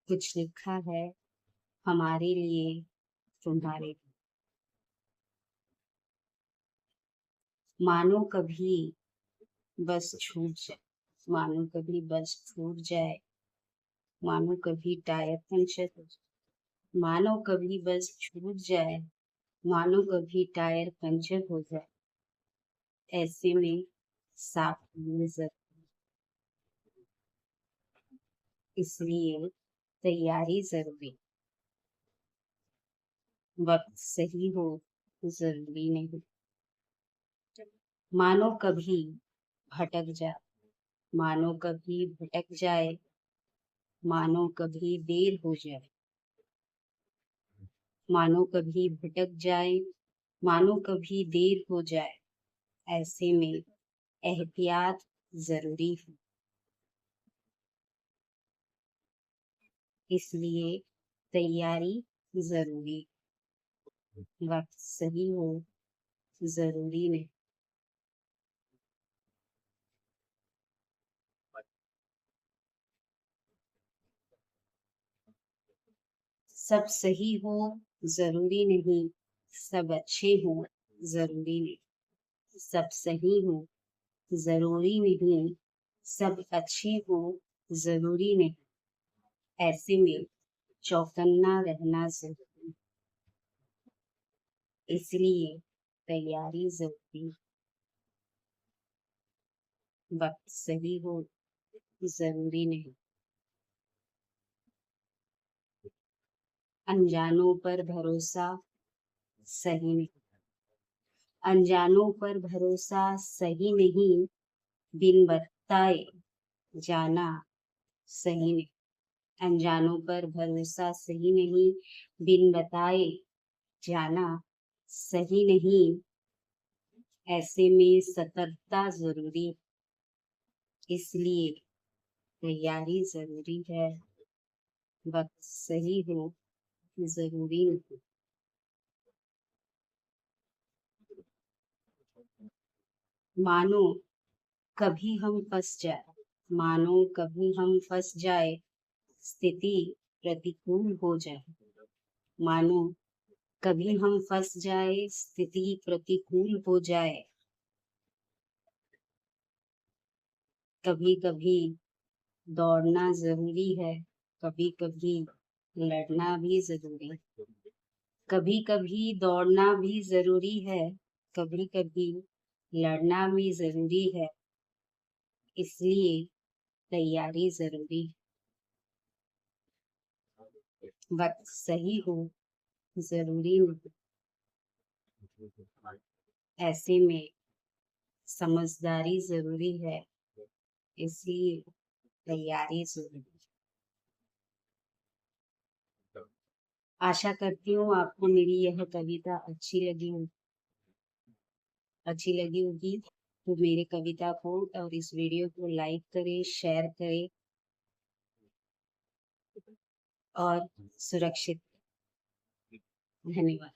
कुछ लिखा है हमारे लिए, तुम्हारे लिए। मानो कभी बस छूट जाए, मानो कभी बस छूट जाए, मानो कभी टायर पंचर हो जाए, मानो कभी बस छूट जाए, मानो कभी टायर पंचर हो जाए, ऐसे में साफ नजर। इसलिए तैयारी जरूरी, वक्त सही हो जरूरी नहीं। मानो कभी भटक जाए, मानो कभी भटक जाए, मानो कभी देर हो जाए, मानो कभी भटक जाए, मानो कभी देर हो जाए, ऐसे में एहतियात जरूरी है। इसलिए तैयारी जरूरी, वक्त सही हो जरूरी नहीं। सब सही हो जरूरी नहीं, सब अच्छे हो जरूरी नहीं। सब सही हो जरूरी नहीं, सब अच्छे हो जरूरी नहीं, ऐसे में चौकन्ना रहना जरूरी। इसलिए तैयारी जरूरी, वक्त सही हो जरूरी नहीं। अनजानों पर भरोसा सही नहीं, अनजानों पर भरोसा सही नहीं, बिन बताए जाना सही नहीं। अनजानों पर भरोसा सही नहीं, बिन बताए जाना सही नहीं, ऐसे में सतर्कता जरूरी। इसलिए तैयारी जरूरी है, वक्त सही हो जरूरी नहीं। मानो कभी हम फंस जाए, मानो कभी हम फंस जाए, स्थिति प्रतिकूल हो जाए, मानो कभी हम फंस जाए, स्थिति प्रतिकूल हो जाए, कभी कभी दौड़ना जरूरी है, कभी कभी लड़ना भी जरूरी है। कभी कभी दौड़ना भी जरूरी है, कभी कभी लड़ना भी जरूरी है, इसलिए तैयारी जरूरी है। वक्त सही हो जरूरी नहीं, ऐसे में समझदारी जरूरी है, इसलिए तैयारी जरूरी है। आशा करती हूँ आपको मेरी यह कविता अच्छी लगी होगी। तो मेरे कविता को और इस वीडियो को लाइक करें, शेयर करें और सुरक्षित। धन्यवाद।